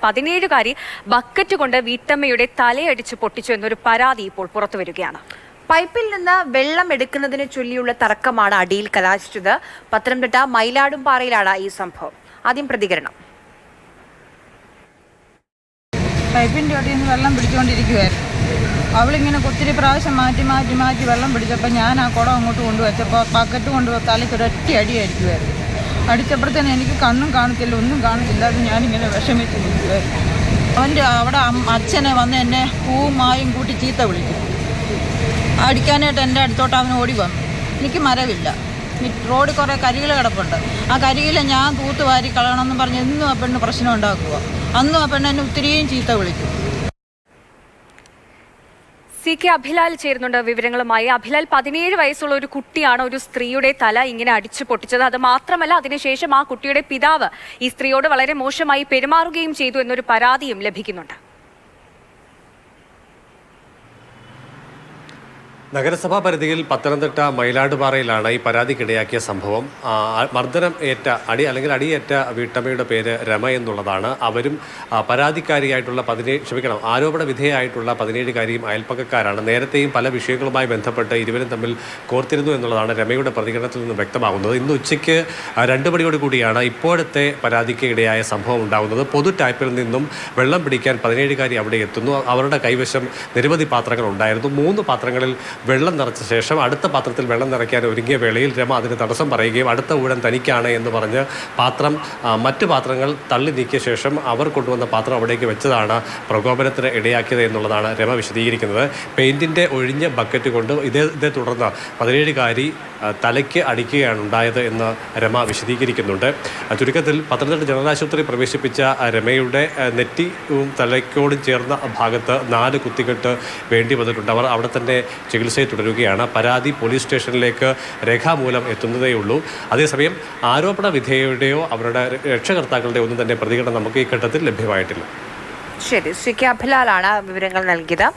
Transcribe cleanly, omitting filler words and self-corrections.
17കാരി bucket കൊണ്ട് വീട്ടമ്മയുടെ തലയടിച്ച് പൊട്ടിച്ചു എന്നൊരു പരാതി ഇപ്പോൾ പുറത്തുവരികയാണ്. പൈപ്പിൽ നിന്ന് വെള്ളം എടുക്കുന്നതിനെ ചൊല്ലിയുള്ള തർക്കമാണ് അടിയിൽ കലാശിച്ചത്. പത്തനംതിട്ട മയിലാടുംപാറയിലാണ് ഈ സംഭവം. ആദ്യം പ്രതികരണം. പൈപ്പിൻ്റെ അടിയിൽ നിന്ന് വെള്ളം പിടിച്ചുകൊണ്ടിരിക്കുമായിരുന്നു. അവളിങ്ങനെ ഒത്തിരി പ്രാവശ്യം മാറ്റി വെള്ളം പിടിച്ചപ്പോൾ ഞാൻ ആ കുടം അങ്ങോട്ട് കൊണ്ടുവച്ചപ്പോൾ ബക്കറ്റ് കൊണ്ട് തലയ്ക്ക് ഒരൊറ്റ അടിയായിരിക്കുമായിരുന്നു. അടിച്ചപ്പോഴത്തേന് എനിക്ക് കണ്ണും കാണത്തില്ല, ഒന്നും കാണത്തില്ല. അത് ഞാനിങ്ങനെ വിഷമിച്ച് നിൽക്കുമായിരുന്നു. അവൻ്റെ അവിടെ അച്ഛനെ വന്ന് എന്നെ പൂവും മായും കൂട്ടി ചീത്ത വിളിക്കും. അടിക്കാനായിട്ട് എൻ്റെ അടുത്തോട്ട് അവൻ ഓടി വന്നു. എനിക്ക് മരവില്ല, റോഡിൽ കുറേ കരികിൽ കിടപ്പുണ്ട്. ആ കരികിൽ ഞാൻ തൂത്തുവാരി കളയണമെന്ന് പറഞ്ഞ് എന്നും ആ പെണ്ണ് പ്രശ്നം ഉണ്ടാക്കുക. അന്നും ആ പെണ്ണ് എന്നെ ഒത്തിരിയും ചീത്ത വിളിക്കും. CK അഭിലാൽ ചേരുന്നുണ്ട് വിവരങ്ങളുമായി. അഭിലാൽ, 17 വയസ്സുള്ള ഒരു കുട്ടിയാണ് ഒരു സ്ത്രീയുടെ തല ഇങ്ങനെ അടിച്ചു പൊട്ടിച്ചത്. അത് മാത്രമല്ല, അതിനുശേഷം ആ കുട്ടിയുടെ പിതാവ് ഈ സ്ത്രീയോട് വളരെ മോശമായി പെരുമാറുകയും ചെയ്തു എന്നൊരു പരാതിയും ലഭിക്കുന്നുണ്ട്. നഗരസഭാ പരിധിയിൽ പത്തനംതിട്ട മയിലാടുപാറയിലാണ് ഈ പരാതിക്കിടയാക്കിയ സംഭവം. മർദ്ദനം ഏറ്റ അടിയേറ്റ വീട്ടമ്മയുടെ പേര് രമ എന്നുള്ളതാണ്. അവരും പരാതിക്കാരിയായിട്ടുള്ള ആരോപണ വിധേയമായിട്ടുള്ള 17കാരിയും അയൽപ്പക്കക്കാരാണ്. നേരത്തെയും പല വിഷയങ്ങളുമായി ബന്ധപ്പെട്ട് ഇരുവരും തമ്മിൽ കോർത്തിരുന്നു എന്നുള്ളതാണ് രമയുടെ പ്രതികരണത്തിൽ നിന്ന് വ്യക്തമാകുന്നത്. ഇന്ന് ഉച്ചയ്ക്ക് 2 മണിയോട് കൂടിയാണ് ഇപ്പോഴത്തെ പരാതിക്ക് ഇടയായ സംഭവം ഉണ്ടാകുന്നത്. പൊതു ടാപ്പിൽ നിന്നും വെള്ളം പിടിക്കാൻ 17കാരി അവിടെ എത്തുന്നു. അവരുടെ കൈവശം നിരവധി പാത്രങ്ങൾ ഉണ്ടായിരുന്നു. 3 പാത്രങ്ങളിൽ വെള്ളം നിറച്ച ശേഷം അടുത്ത പാത്രത്തിൽ വെള്ളം നിറയ്ക്കാൻ ഒരുങ്ങിയ വേളയിൽ രമ അതിന് തടസ്സം പറയുകയും അടുത്ത ഊഴം തനിക്കാണ് എന്ന് പറഞ്ഞ് മറ്റു പാത്രങ്ങൾ തള്ളി നീക്കിയ ശേഷം അവർ കൊണ്ടുവന്ന പാത്രം അവിടേക്ക് വെച്ചതാണ് പ്രകോപനത്തിന് ഇടയാക്കിയത് എന്നുള്ളതാണ് രമ വിശദീകരിക്കുന്നത്. പെയിന്റിൻ്റെ ഒഴിഞ്ഞ ബക്കറ്റ് കൊണ്ട് ഇതേ തുടർന്ന് 17കാരി തലയ്ക്ക് അടിക്കുകയാണ് ഉണ്ടായത് എന്ന് രമ വിശദീകരിക്കുന്നുണ്ട്. ചുരുക്കത്തിൽ പത്തനംതിട്ട ജനറൽ ആശുപത്രി പ്രവേശിപ്പിച്ച രമയുടെ നെറ്റിയും തലയ്ക്കോടും ചേർന്ന ഭാഗത്ത് 4 കുത്തിക്കെട്ട് വേണ്ടി വന്നിട്ടുണ്ട്. അവർ അവിടെ തന്നെ ചികിത്സയിൽ തുടരുകയാണ്. പരാതി പോലീസ് സ്റ്റേഷനിലേക്ക് രേഖാമൂലം എത്തുന്നതേയുള്ളൂ. അതേസമയം ആരോപണ വിധേയരുടെയോ അവരുടെ രക്ഷകർത്താക്കളുടെ ഒന്നും തന്നെ പ്രതികരണം നമുക്ക് ഈ ഘട്ടത്തിൽ ലഭ്യമായിട്ടില്ല. ശരി, CK അഭിലാലാണ് വിവരങ്ങൾ നൽകിയത്.